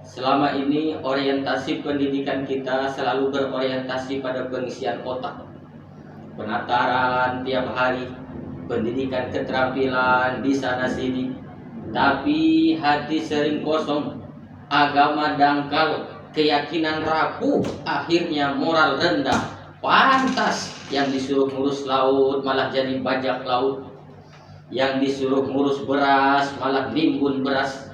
Selama ini orientasi pendidikan kita selalu berorientasi pada pengisian otak, penataran tiap hari, pendidikan keterampilan di sana sini. Tapi hati sering kosong, agama dangkal, keyakinan rapuh, akhirnya moral rendah. Pantas yang disuruh ngurus laut malah jadi bajak laut, yang disuruh ngurus beras malah nimbun beras,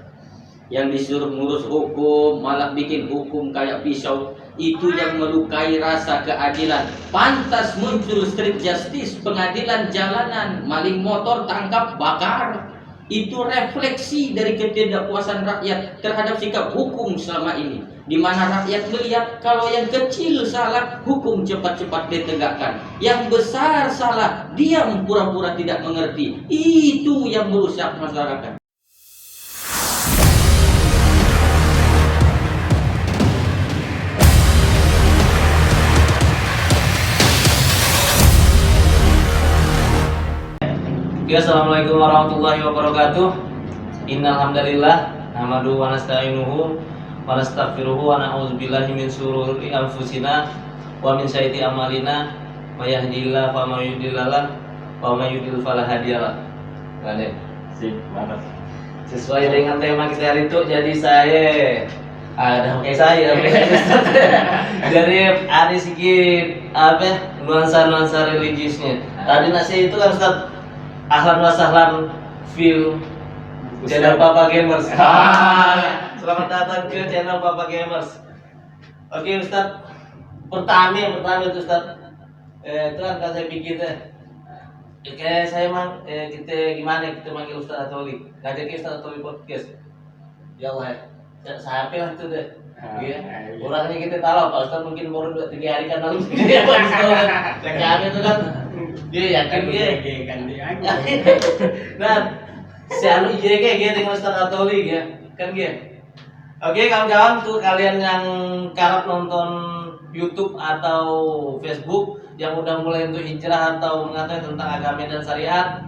yang disuruh ngurus hukum malah bikin hukum kayak pisau. Itu yang melukai rasa keadilan. Pantas muncul street justice, pengadilan jalanan, maling motor tangkap bakar. Itu refleksi dari ketidakpuasan rakyat terhadap sikap hukum selama ini, di mana rakyat melihat kalau yang kecil salah, hukum cepat-cepat ditegakkan, yang besar salah, diam pura-pura tidak mengerti. Itu yang merusak masyarakat. Assalamualaikum warahmatullahi wabarakatuh. Innal hamdalillah nahmaduhu wa nasta'inuhu wa nastaghfiruhu wa na'udzubillahi min shururi anfusina wa min sayyiati a'malina may yahdihillahu fala mudhillalah wa may yudhlil fala hadiyalah. Sip, mantap. Sesuai dengan tema kita hari itu, jadi saya ada pakai saya dari ada sedikit nuansa religiusnya. Tadi nasi itu kan Ustaz, ahlan wa sahlan film channel Papa Gamers. Selamat datang ke channel Papa Gamers. Oke Ustaz, pertama itu Ustaz, itu kan saya pikir kayak saya kita gimana kita manggil Ustaz Atoli, ngajak Ustaz Atoli podcast. Ya Allah, saya pilih itu deh. Iya. Orangnya kita tahu Pak Ustaz mungkin baru 2-3 hari kan lalu. Kami itu kan dia yakin dia kan dia. nah si anu kayak gitu dengan Ustaz Atoli ya kan gitu. Oke kawan-kawan, tuh kalian yang karep nonton YouTube atau Facebook yang udah mulai untuk hijrah atau mengetahui tentang agama dan syariat,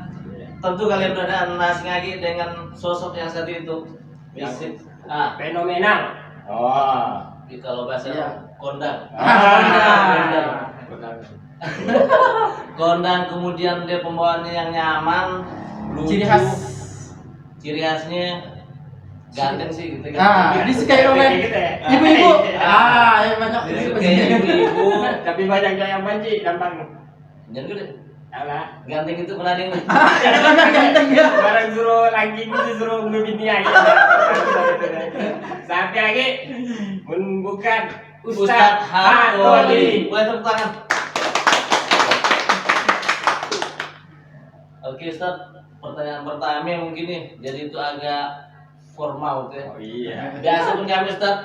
tentu kalian udah ada nasi lagi dengan sosok yang satu itu misik Fenomenal. Oh. Kalau bahasa kondang. Benar. Kondang, kemudian dia pembawaannya yang nyaman, lucu, ciri khasnya ganteng sih gitu kan. Disukai oleh ibu-ibu. Ya banyak ibu-ibu. Tapi banyak yang banci gampang. Jangan gede. Alah, Ganteng itu pernah ada yang ganteng ya. barang suruh lagi disuruh ngebini aja. Sampai lagi bukan Ustaz Hatoli. Boleh tepuk tangan. Oke Ustaz, pertanyaan pertama mungkin nih, jadi itu agak formal tuh ya. Oh iya. Biasa pun kami Ustaz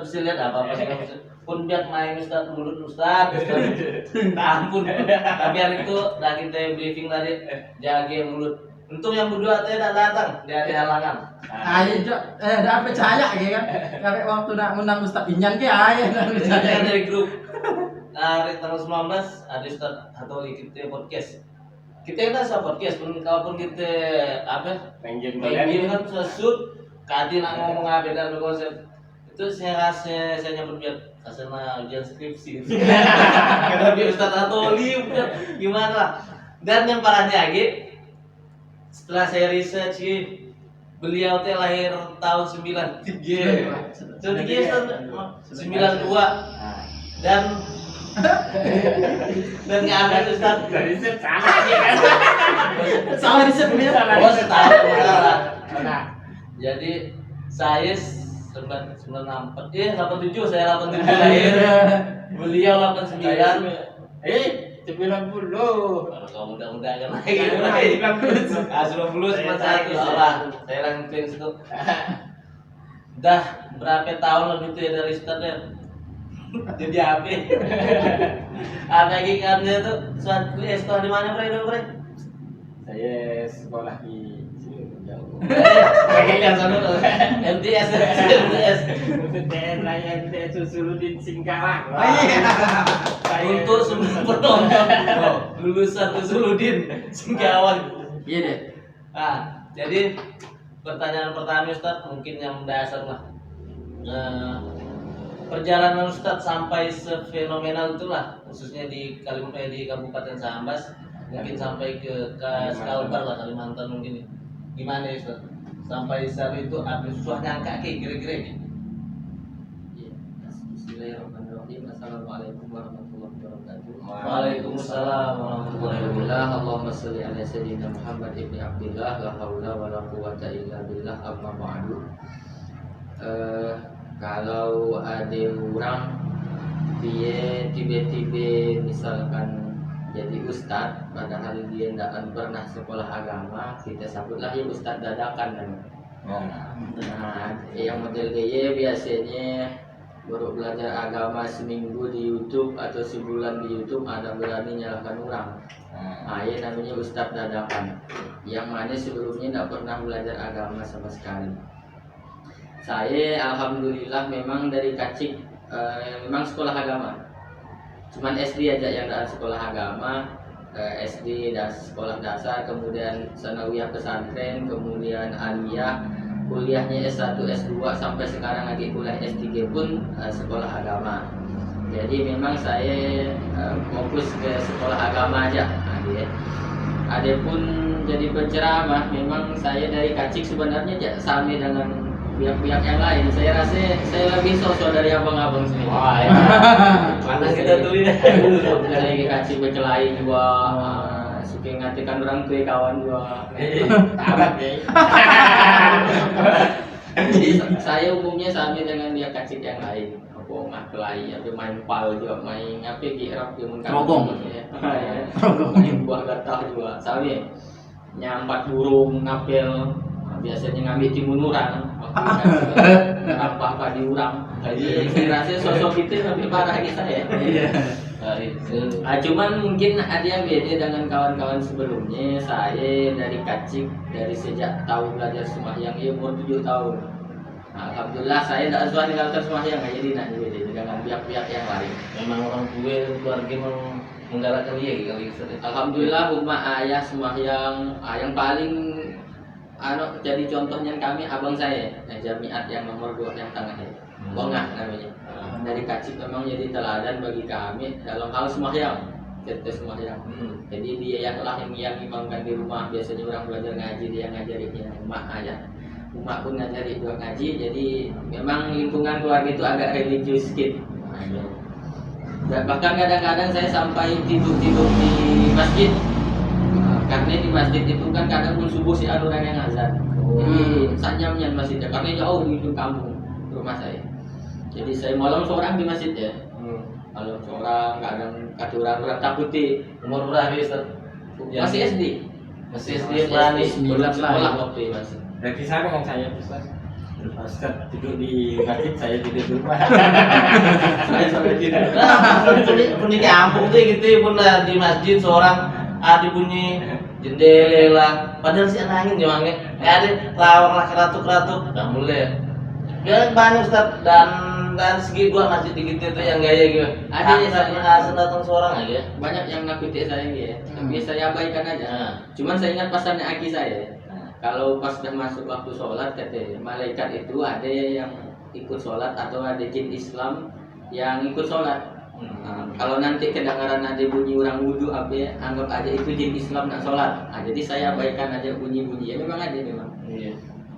bisa lihat apa sih kami Ustaz. Pun biar main Ustaz mulut Ustaz. Ampun. Tapi hari itu udah kita briefing tadi, jaga mulut. Untung yang berdua tidak datang, dia ada halangan. Ayo dah percaya gitu kan. Sampai waktu nak ngundang Ustaz Inyan ke ayo dah percaya. Dari grup. Nah, hari tanggal 19 ada Ustaz Hatoli kita podcast. Kita podcast pun kalaupun kita Main game kan sesut kadi nak ngomong apa dan konsep itu saya nyambut biar kasana ujian skripsi. Karena biar Ustaz Atoli gimana lah. Dan yang parahnya lagi, setelah saya research beliau teh lahir tahun 93. Jadi dia 92 dan nggak ada Ustaz. Dari set salah ya kan. Salah riset ya. Oh, salah. Nah, jadi saya 94 87 saya 87 lahir. Beliau 89. 90. Kalau kamu muda-muda kan lagi. 90. 90 cuma satu salah. Saya langsung situ. Dah berapa tahun lebih tuh ya dari Ustaz. Jadi apa? Ada lagi karena tuh suatu sekolah di mana Bre? Saya sekolah di sini jauh. Kayaknya sana MTS. Saya Susuludin Singkalang. Untuk semua penonton lulusan Susuludin Singkalang. Iya deh. Nah, jadi pertanyaan pertama Ustaz mungkin yang mendasar lah. perjalanan Ustadz sampai sefenomenal itulah, khususnya di di Kabupaten Sambas, mungkin sampai ke Kalbar lah, Kalimantan mungkin. Gimana ya Ustadz? Sampai saat itu ada susah nyangka kira-kira gitu. Bismillahirrahmanirrahim. Assalamualaikum warahmatullahi wabarakatuh. Waalaikumsalam warahmatullahi wabarakatuh. Allahumma sholli ala sayyidina Muhammad ibni Abdillah, la haula wala quwwata illa billah, amma ba'du. Kalau ada orang dia tiba-tiba misalkan jadi ustad padahal dia tidak pernah sekolah agama, kita sebutlah ya ustad dadakan. Nah, yang model dia biasanya baru belajar agama seminggu di YouTube atau sebulan di YouTube, ada berani nyalahkan orang. Nah, ini namanya ustad dadakan, yang mana sebelumnya tidak pernah belajar agama sama sekali. Saya alhamdulillah memang dari kecil memang sekolah agama. Cuman SD aja yang ada sekolah agama, SD dan sekolah dasar, kemudian sanawiyah pesantren, kemudian aliyah, kuliahnya S1, S2 sampai sekarang lagi kuliah S3 pun sekolah agama. Jadi memang saya fokus ke sekolah agama aja. Adapun jadi penceramah, memang saya dari kecil sebenarnya sama dengan pihak-pihak yang lain. Saya rasa saya lebih sosok dari abang-abang sini. Wah, ya. Mana kita tuh ya? Saya kecil berkelahi juga, suka ngatikan orang tua kawan juga. Tabat ya. Jadi saya umumnya sama dengan dia kecil yang lain. Apa ngakelahi, apa main pal juga, main apa kirap yang Terogong. main buah gatah juga. Sama nyampat burung, ngapel. Biasanya ngambil timun urang, apa-apa di urang. Jadi saya rasa sosok itu lebih parah lagi saya. Cuman mungkin ada yang beda dengan kawan-kawan sebelumnya. Saya dari kecil, dari sejak tahu belajar sembahyang umur 7 tahun. Alhamdulillah saya tidak susah meninggalkan sembahyang, jadi nak beda dengan pihak-pihak yang lain. Memang orang tua keluarga menggalakkan dia kali Ustadz. Alhamdulillah rumah ayah sembahyang, yang paling jadi contohnya kami abang saya, jamiat yang nomor 2 yang tengah ya, Bongah namanya. Dari kecil memang jadi teladan bagi kami dalam hal sembahyang, sembahyang. Jadi dia yang imamkan di rumah. Biasanya orang belajar ngaji, dia ngajarinya emak ayah. Emak pun ngajari dua ngaji. Jadi memang lingkungan keluarga itu agak religius sedikit. Bahkan kadang-kadang saya sampai tidur di masjid. Karena di masjid itu kan kadang pun subuh si ada orang yang azan. Jadi sajamnya masjidnya karena jauh di ujung kampung rumah saya. Jadi saya malam seorang di masjid ya. Malam seorang, kadang kata orang takuti. Umur berapa Ustaz? Masih SD. Masih SD berani. Belum sekolah waktu itu masih. Berarti sama dengan saya Ustaz. Ustaz tidur di masjid, saya tidur di rumah. Saya sampai tidak. Pun di kampung tuh gitu pun di masjid seorang ada bunyi jendela lah, padahal si angin jawangnya ada lawang lah keratuk udah mulai ya banyak Ustaz. Dan segi gua masjid dikit itu yang gaya gitu Ada ya, saya datang seorang aja banyak yang nakuti saya ya, tapi saya abaikan aja. Cuman saya ingat pesannya aki saya, kalau pas sudah masuk waktu sholat kata malaikat itu ada yang ikut sholat atau ada jin Islam yang ikut sholat. Kalau nanti kedengaran ada bunyi orang wudhu apa ya, anggap aja itu jin Islam nak sholat. Jadi saya abaikan aja bunyi-bunyi ya, memang ada memang.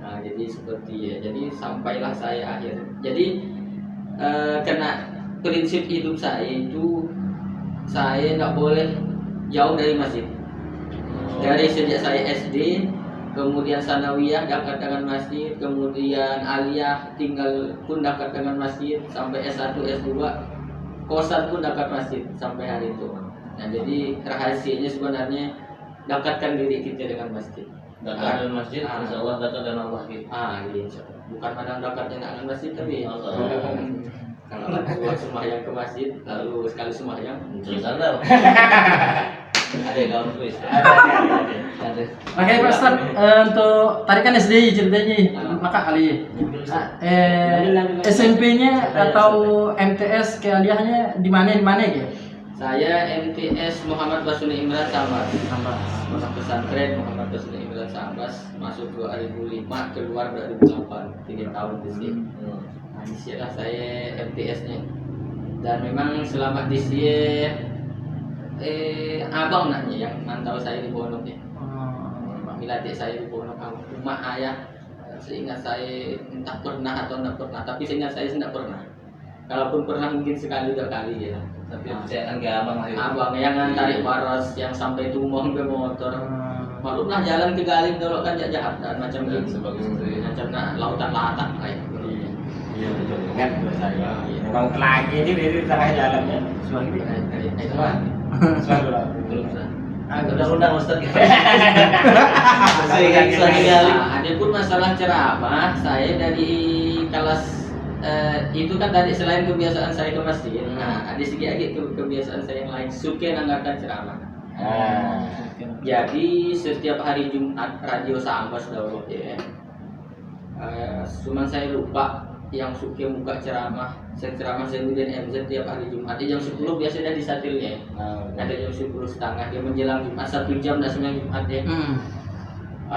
Nah, jadi seperti ya. Jadi sampailah saya akhir. Jadi kena prinsip hidup saya itu saya tidak boleh jauh dari masjid. Dari sejak saya SD, kemudian sanawiyah dekat dengan masjid, kemudian aliyah tinggal pun dekat dengan masjid sampai S1, S2. Kosan pun dekat masjid sampai hari itu. Nah, jadi rahasianya sebenarnya dekatkan diri kita dengan masjid. dekat dengan masjid, insya Allah dekat dengan Allah gitu. Iya. Bukan padang dekatnya dengan masjid tapi kalau buat sembahyang ke masjid lalu sekali sembahyang Terus anda ada kawan tulis. Ada. Oke Pak Ustaz, untuk tadi kan SD ceritanya maka kali SMP-nya atau MTS kealiahnya di mana ya? Saya MTS Muhammad Basuni Imran Sambas. Tambah. Pondok pesantren Muhammad Basuni Imran Sambas, masuk 2005, keluar 2008, 3 tahun di sini. Nah, di sini lah saya MTS-nya. Dan memang selama di sini abang naknya yang mantau saya di pondok ya. Miladik saya di pondok, rumah ayah seingat saya entah pernah atau tidak pernah, tapi seingat saya tidak pernah. Kalaupun pernah mungkin sekali 2 kali ya. Tapi percayaan ke abang lah itu. Abang yang tarik waras, yang sampai tumong ke motor. Maklumlah jalan ke Galing dulu kan jahat dan macam Dan gitu. sebagus itu ya. Macam lautan latang kayak. Iya betul, ingat saya. Memang lagi ini di tengah jalannya. Suami. Itu lah. Selalu lah. Belum sah. Undang-undang Ustaz. Saya ingat suatu kali. Ada pun masalah ceramah, saya dari kelas itu kan tadi selain kebiasaan saya ke masjid, nah ada sedikit lagi kebiasaan saya yang lain, suka nanggarkan ceramah. Jadi setiap hari Jumat radio Sambas dahulu ya. Cuman saya lupa yang suka buka ceramah. Saya ceramah Zainuddin MZ tiap hari Jumat. Jam 10 biasanya di satilnya. Ada jam 10.30 dia menjelang Jumat 1 jam dan sembilan Jumat ya.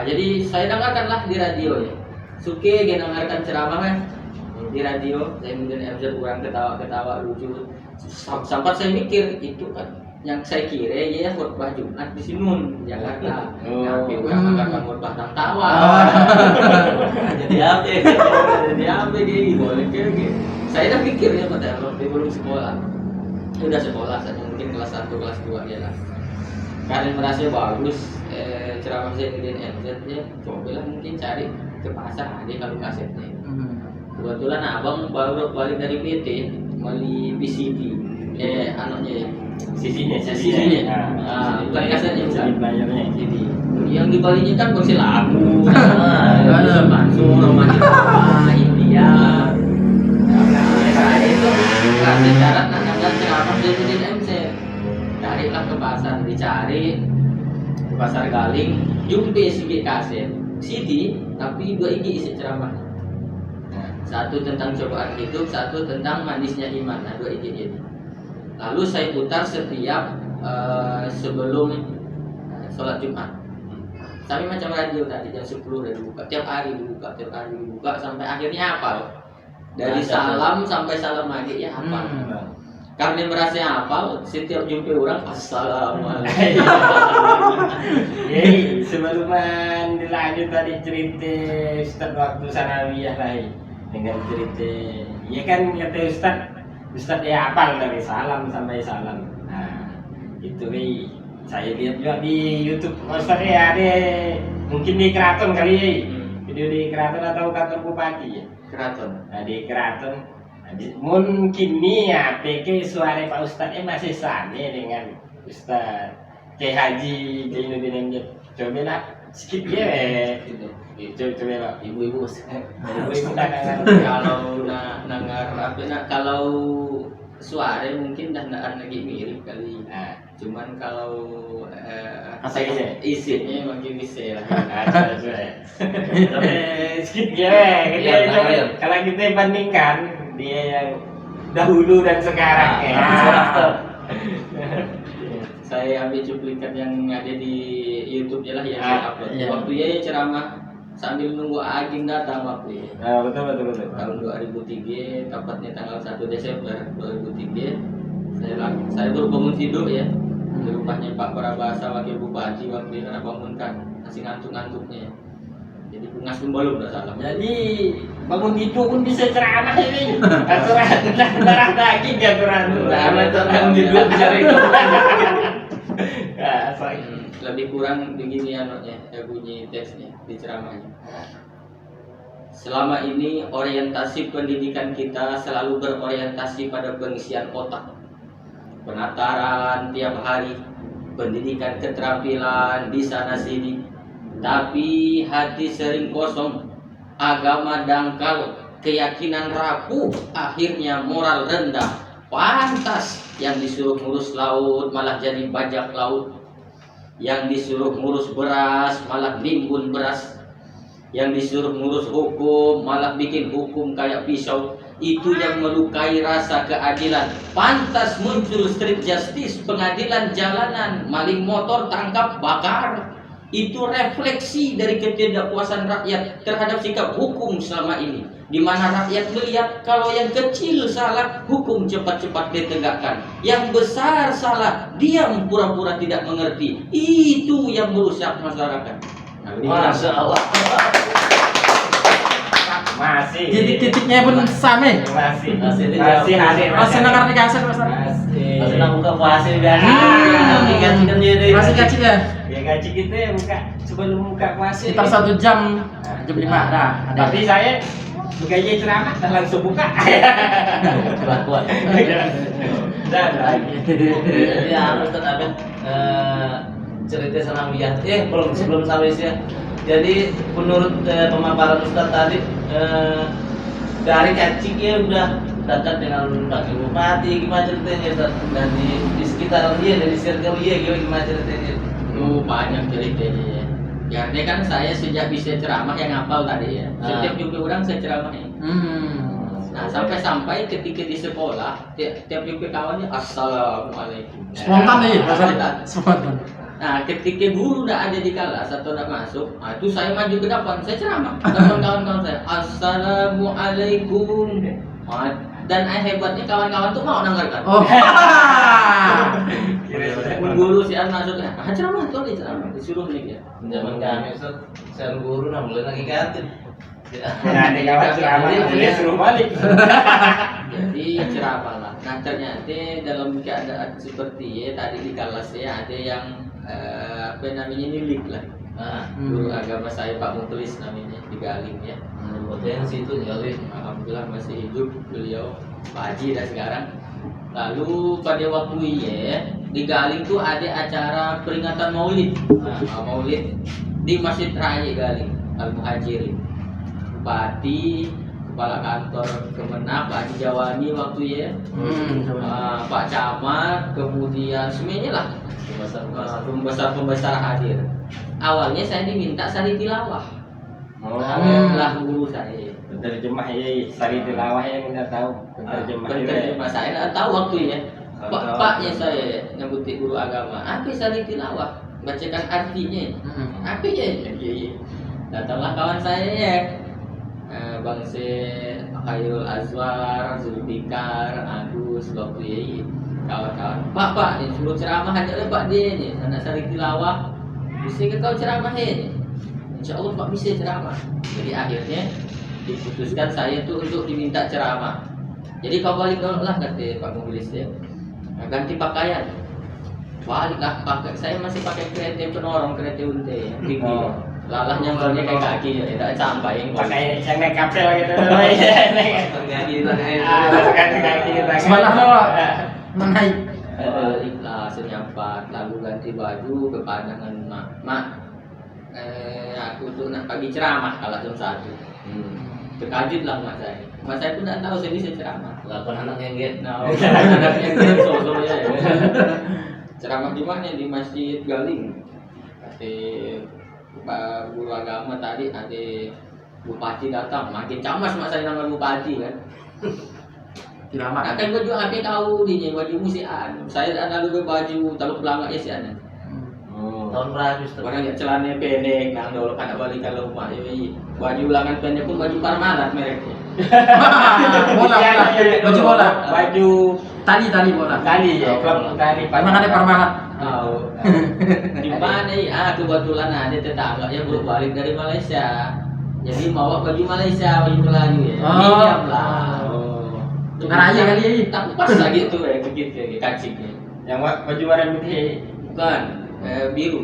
Jadi saya dengarkanlah di radio ya. Suka dengarkan ceramah kan di radio. Zainuddin MZ orang ketawa-ketawa lucu. Sampai saya mikir itu kan yang saya kira ya khutbah Jumat di Sinun Jakarta. Tapi orang mengatakan khutbah tentang tawa. Jadi apa? Jadi apa gini boleh kayak. Saya dah pikir ya pada waktu belum sekolah. Udah sekolah saja mungkin kelas 1 kelas 2 ya lah. Karena merasa bagus ceramah Zainuddin MZ ya. Cobalah mungkin cari ke pasar ada kalau kasetnya. Kebetulan abang baru balik dari PT beli PCD anaknya ya. Sisinya. Bukan kasetnya Jadi bukan. playernya. Jadi yang dibalinya kan kursi labu, Yusuf Mansur, Roma Jepang, India. Saya itu kasih syarat nanggalan ceramah Zainuddin MZ. Carilah ke pasar, dicari ke pasar Galing, jumpa sedikit kaset, CD, tapi 2 isi ceramah. Satu tentang cobaan hidup, satu tentang manisnya iman. Nah, 2 ini. Lalu saya putar setiap sebelum sholat Jumat. Tapi macam radio tadi jam 10 udah dibuka, tiap hari dibuka sampai akhirnya hafal. Dari salam sampai salam lagi ya hafal. Karena merasa hafal, setiap jumpa orang assalamualaikum. Jadi sebelum dilanjut tadi cerita Ustaz waktu sanawiyah lah dengan cerita, ya kan kata Ustaz ya hafal dari salam sampai salam. Nah itu saya lihat juga di YouTube Ustaz ya ada mungkin di Keraton kali ya, video di Keraton atau kantor bupati ya. Keraton. Nah di Keraton, mungkin nih ya PK suara Pak Ustaz masih sama dengan Ustaz Kiai Haji Zainuddin MZ. Coba lah skip ya, coba lah Ibu-ibu ibu-ibu kadang Kalau nangar apa kalau suara mungkin dah nggak lagi mirip kali. nah Cuman kalau Apa isinya makin bisa lah. coba tapi skip ya kalau kita bandingkan dia yang dahulu dan sekarang Saya ambil cuplikan yang ada di YouTube lah yang saya upload. Iya. Waktu ya ceramah sambil nunggu Agim datang waktu ya. betul Tahun 2003, tepatnya tanggal 1 Desember 2003. Saya baru bangun tidur ya. Di rumahnya Pak Prabasa Wakil Bupati waktu itu karena bangunkan masih ngantuk-ngantuknya. Jadi pungas pun belum tak salah. jadi bangun tidur pun bisa ceramah ini aturan darah daging aturan bangun tidur bicara itu. Lebih kurang begini anaknya bunyi teksnya di ceramahnya. Selama ini orientasi pendidikan kita selalu berorientasi pada pengisian otak, penataran tiap hari, pendidikan keterampilan di sana sini. Tapi hati sering kosong, agama dangkal, keyakinan rapuh, akhirnya moral rendah. Pantas yang disuruh ngurus laut malah jadi bajak laut, yang disuruh ngurus beras malah nimbun beras, yang disuruh ngurus hukum malah bikin hukum kayak pisau. Itu yang melukai rasa keadilan. Pantas muncul street justice, pengadilan jalanan, maling motor tangkap bakar. Itu refleksi dari ketidakpuasan rakyat terhadap sikap hukum selama ini, di mana rakyat melihat kalau yang kecil salah, hukum cepat-cepat ditegakkan. Yang besar salah, diam pura-pura tidak mengerti. Itu yang merusak masyarakat. Nah, Masya Allah. Masih. Jadi titiknya pun sama. Masih Masih hadir. Masih nakar kasar Mas. Masih nak buka puasa dan Hmm. kan jadi. Masih kacik ya. Ya gaji kita ya buka sebelum buka puasa. Sekitar 1 jam, jam 5 ada. Tapi saya bukannya ceramah dan langsung buka. Kelakuan. Dan Jadi harus tetap cerita sanawiyah. Belum sebelum sampai sih. Jadi menurut pemaparan Ustaz tadi dari kecilnya udah dekat dengan Pak Bupati, gimana ceritanya Ustaz? Dan di sekitaran dia, dari circle dia gimana ceritanya? Banyak ceritanya ya. Karena kan saya sejak bisa ceramah yang ngapal tadi ya. Setiap jumpa orang saya ceramahin. Nah sampai ketika di sekolah tiap jumpa kawannya assalamualaikum. Spontan nih, spontan. Nah ketika guru udah ada di kelas atau udah masuk, nah, itu saya maju ke depan, saya ceramah. Teman kawan-kawan saya, assalamualaikum. Dan hebatnya kawan-kawan tuh mau dengarkan. Oh. Guru si an masuknya, ceramah tuh ceramah disuruh nih ya. Zaman kami Ustaz, saya guru nah mulai lagi kantin. nah, ada kawan ceramah dia suruh balik. Jadi ceramah lah. Nah ternyata dalam keadaan seperti ya tadi di kelas ya ada yang apa namanya nilik lah. Guru agama saya Pak Mukhlis namanya di Galing ya. Potensi itu jauh. Alhamdulillah masih hidup beliau, Pak Haji dah sekarang. Lalu pada waktu di Galing tuh ada acara peringatan Maulid, Maulid di Masjid Raya Galing Al Muhajirin. Bupati, kepala kantor Kemenang, Pak Haji Jawani waktu Pak Camat, kemudian semuanya lah pembesar hadir. Awalnya saya diminta sari tilawah. Lah guru saya. Penerjemah ya, sari tilawah yang kita tahu. Penerjemah saya nggak tahu waktunya. Paknya saya nyebutin guru agama. Apa sari tilawah? Bacakan artinya. Apa ya? Datanglah kawan saya ya. Bang Se, Khairul Azwar, Zulfikar, Agus, waktu ya. Kawan-kawan. Pak, ini suruh ceramah aja Pak dia nih. Anak sari tilawah. Bisa kau ceramah ini. Insya Allah Pak bisa ceramah. Jadi akhirnya diputuskan saya tuh untuk diminta ceramah. Jadi kau balik dulu lah kata Pak Mukhlis ya. Ganti pakaian. Baliklah pakai. Saya masih pakai kereta penorong, kereta unte. Lalah nyampernya kayak kaki ya, tidak sampai. Pakai yang naik kapel gitu. Kaki. Sebelah lo menaik. Baliklah senyampat, lalu ganti baju ke pandangan mak. Aku tuh nak pagi ceramah kalau jam 1. Terkajut lah mak saya. Mak saya pun tak tahu saya bisa ceramah. Lakukan anak yang get. Anaknya kan sosok ya. Ceramah di mana? Di Masjid Galing. Kata Pak guru agama tadi ada bupati datang, makin camas mak saya nama bupati kan. Tilawah. Kan baju apa tahu dia baju musian. Saya ada juga baju taluk belanga ya sih ada. Tahun berapa Ustaz? Orang lihat celana pendek, nang dulu kan balik ke rumah. Baju lengan pendek pun baju Parmalat mereknya. Bola. Baju bola. Baju Tali bola. tali ya, klub tali. Memang ada Parmalat. Tahu. Di mana ya? Kebetulan ada tetangga yang baru balik dari Malaysia. Jadi bawa baju Malaysia, baju Melayu ya. Pinjam lah. Ngaraya kali ya. Tak pas lagi tuh ya begitu kaciknya. Yang baju warna putih. Bukan. Biru.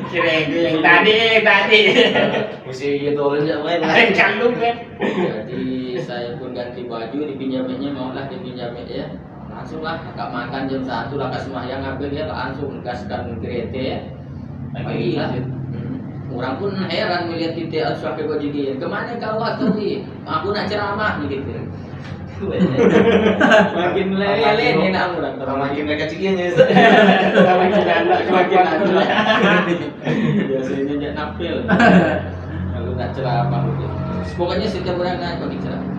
Kira yang tadi. Mesti gitu aja main. Kalung kan. Jadi saya pun ganti baju, dipinjamnya maulah dipinjamin ya. Langsunglah agak makan jam 1 lah semayang ngambil dia langsung gaskan kereta ya. Pagi lah. Orang pun heran melihat kita pakai baju dia. Kemana kau waktu ini? Aku nak ceramah gitu. Makin lele nih nak orang. Makin kecilnya Makin anak. Biasanya ngapel. Kalau nggak ceramah gitu. Pokoknya setiap orang kan pakai ceramah.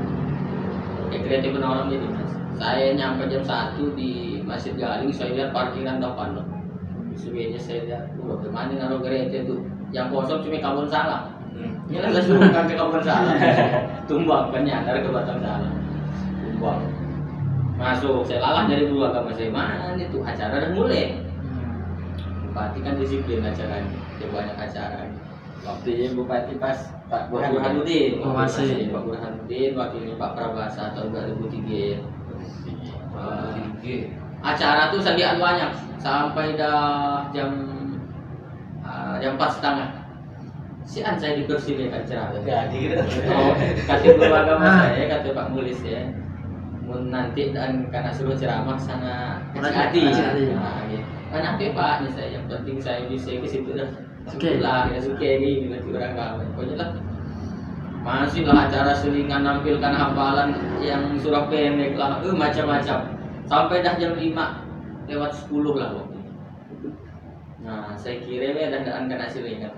Kayak kreatif orang jadi mas. Saya nyampe jam 1 di Masjid Galing, saya lihat parkiran depan loh. Sebenarnya saya lihat, bagaimana naruh gereja itu yang kosong cuma kabur salah. Ini lah saya suruh ke kabur salah. Tumbang kan nyadar ke batang salah. Tumbang. Masuk, saya lalah dari dulu agama saya mana itu acara udah mulai. Bupati kan disiplin acaranya, dia banyak acara. Waktu itu Bupati pas Pak Burhanuddin, Oh, masih. Pak Burhanuddin, wakilnya Pak Prabasa tahun 2003. Acara tuh sajian banyak sampai dah jam 4:30. Sian saya dipersilakan ceramah. Jadi gitu. Kata guru agama saya, kata Pak Mulis ya, mun nanti dan karena suruh ceramah sana kecil hati. Nah, gitu. Kenapa Pak? Ini saya yang penting saya bisa ke situ dah. Syukurlah, ya suka ini nanti orang kawan. Pokoknya lah. Masih lah acara selingan nampilkan hafalan yang surah pendek lah, macam-macam. Sampai dah jam 5:50 lah waktu. Nah, saya kira ya dandaan kena selingan.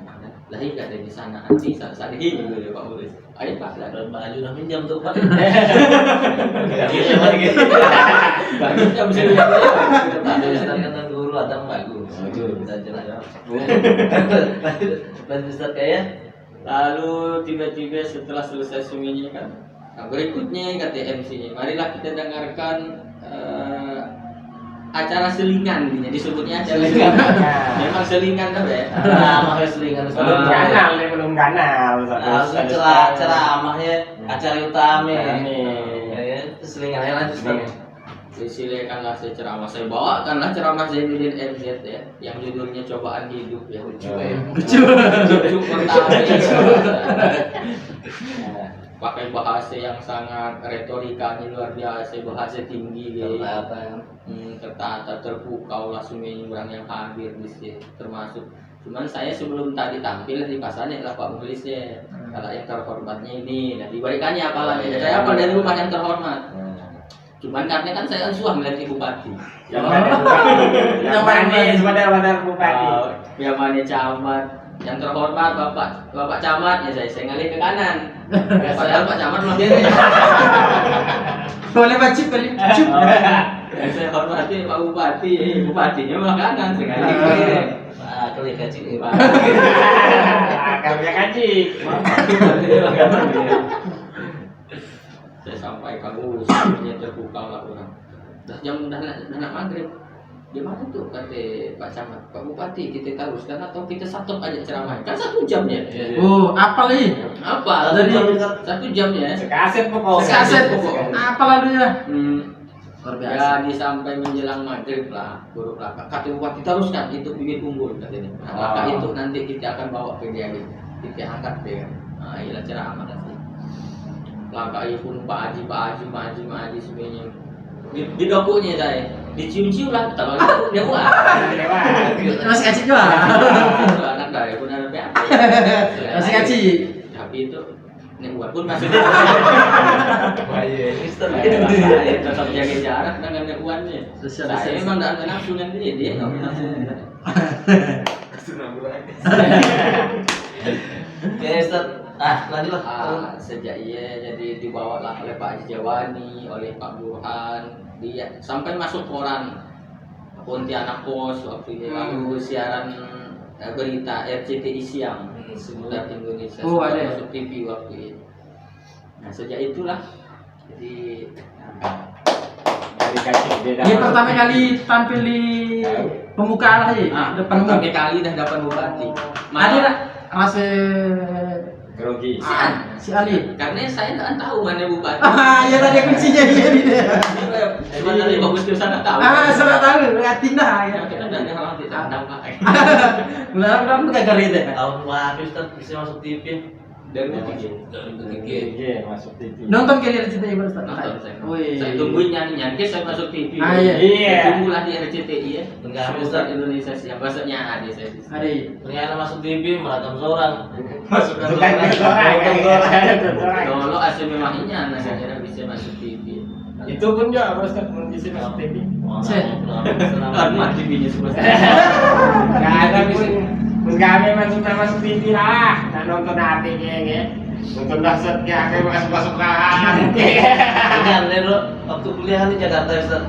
Lahir kata di sana nanti saat ini gitu ya Pak Mulis. Ayo Pak, lah Baju udah minjam tuh Pak. Bagi jam selingan ya. Ada Ustaz kata guru ada Pak guru. Kita jelas. Lanjut Ustaz kayak Lalu tiba-tiba setelah selesai semuanya kan, nah berikutnya kata MC-nya, marilah kita dengarkan acara selingan, disebutnya acara selingan. Memang selingan kan ya? makanya selingan Belum kanal, dia belum kanal. ceramahnya acara utama. Amin. Ya, itu selingan ya lanjut Ustaz. Silakanlah saya ceramah, saya bawakanlah ceramah Zainuddin MZ ya, yang judulnya cobaan hidup ya. Lucu pertama ya. Pakai bahasa yang sangat retorikanya luar biasa, bahasa tinggi gitu. Tertata, terpukau lah semuanya orang yang hadir di sini termasuk. Cuman saya sebelum tadi tampil di pasarnya lah Pak Mulis ya. Kalau yang terhormatnya ini, nah dibalikannya apalah ya. Saya apal dari rumah yang terhormat. Cuman karena kan saya suah melihat Ibu Bupati. Yang mana Bupati? Yang mana Bupati? Yang mana camat? Yang terhormat Bapak Camat ya saya ngalih ke kanan. Padahal Pak Camat malah dia. Boleh bacip kali. Cup. Saya hormati Pak Bupati, Bupatinya malah kanan saya ngalih ke kiri. Pak kali kacik Pak. Akalnya kacik. Saya sampaikan semuanya terbuka lah orang. Dah jam dah nak maghrib. Di mana tuh kata Pak Camat, Pak Bupati kita teruskan atau kita satu aja ceramah? Kan 1 jam ya. Oh, apa lagi? Apa? Jadi 1 jam ya. Sekaset pokoknya. Sekaset apa lalunya? Luar biasa. Ya di sampai menjelang maghrib lah, buruk lah. Kata Bupati teruskan itu bibit unggul katanya. Nah, maka itu nanti kita akan bawa ke dia gitu. Kita angkat dia. Nah, ialah ceramah nanti. Langkah pun Pak Haji semuanya di dokunya saya dicium-cium lah tak bagi dia buat Masih kacik juga. anak saya pun ada PAP Masih kacik. tapi itu ini buat pun masih Mister. saya tetap jaga jarak dengan neguannya Sosial saya distancing. memang tidak ada nafsu nanti dia nggak punya nafsu Oke Ustaz. Lanjutlah. Sejak ia jadi dibawalah oleh Pak Haji Jawani, oleh Pak Burhan, dia sampai masuk koran Pontianak Pos waktu itu lalu siaran berita RCTI siang sebulan Indonesia Ada. masuk TV waktu itu. Nah sejak itulah jadi Dari kacik dia. Ini pertama kali tampil di pembukaan lah ya, depan umum. pertama kali dah dapat Bupati. Ada tak rasa Grogi. si Ali? Karena saya tidak tahu mana Bupati. Ya tadi kuncinya dia di dia. Cuma dari bagus ke sana tahu. Sudah tahu, liatin dah ya. Kita dari orang tidak tahu pakai. Mudah-mudahan bukan garis deh. Tahun berapa Ustaz bisa masuk TV? Dari Iya, masuk TV. Nonton kali RCTI baru start. nonton saya. Wih. Saya tungguin nyanyi saya masuk TV. Iya. Iya. Tunggulah di RCTI ya. Enggak, Semoga Ustaz. Indonesia siap. Maksudnya ada saya di sana. Ada. Ternyata masuk TV merakam seorang. Masukkan orang. Kalau asal memangnya anak saya tidak bisa masuk TV. Itu pun juga harus bisa masuk TV. Hormat TV-nya semua. Enggak ada pun Terus kami masuk TV lah, nah nonton hati kayak nonton dahsyat kayak kami masuk kan. Ini aneh lo, waktu kuliah kan di Jakarta Ustaz.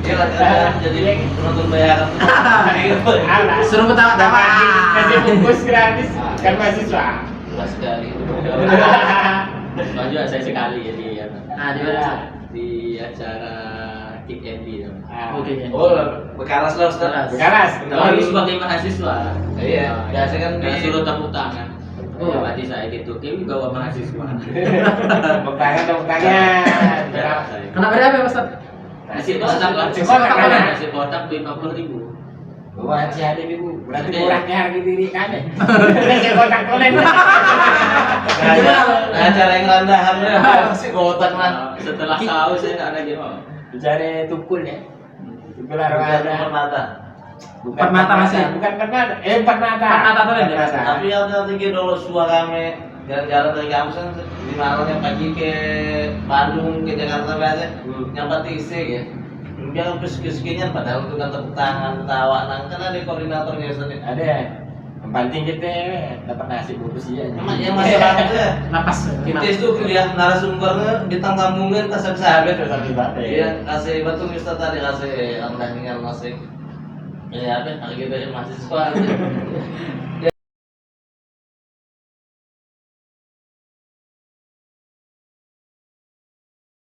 Dia latihan jadi penonton bayaran. Alah, Suruh ketawa-tawa. kasih bungkus gratis kan mahasiswa. Luas sekali. Maju saya sekali jadi ya. Nah, di mana? Di acara Kick Andy ya. Oke. Oh, bekalas lah Ustaz. Bekalas. Tapi sebagai mahasiswa. Iya, biasa kan Nggak di- suruh tepuk tangan. Oh. Oh, berarti saya gitu. Kami bawa mahasiswa. Tepuk tangan. Kenapa dia apa Ustaz? Nasi kotak lah. Nasi kotak mana? Nasi kotak 50.000. Wah, si ada ibu, berarti murahnya harga diri kan ya? Nasi kotak kolen. acara yang rendahan ya, si kotak mah. Setelah saus saya nggak ada game. Bicara tukul ya. Tukul Bukan ada. nomor mata. Empat mata masih. Bukan empat mata. Empat mata. Empat mata tuh, Empat ya? mata. Tapi yang tinggi dulu suara kami jalan-jalan dari kampus kan di Malang yang pagi ke Bandung ke Jakarta biasa nyampe TC ya. Dia kan keskinya padahal itu kan tepuk tangan, tawa, nang kan ada koordinatornya Ustaz. Ada. Yang penting kita dapat nasi bungkus iya. Yang masalahnya Napas. kita itu kuliah narasumbernya ditangkamungan kasih sahabat Terus habis bate. Iya, kasih betul Ustaz tadi kasih rendahingan masih. Ya apa? Lagi dari mahasiswa.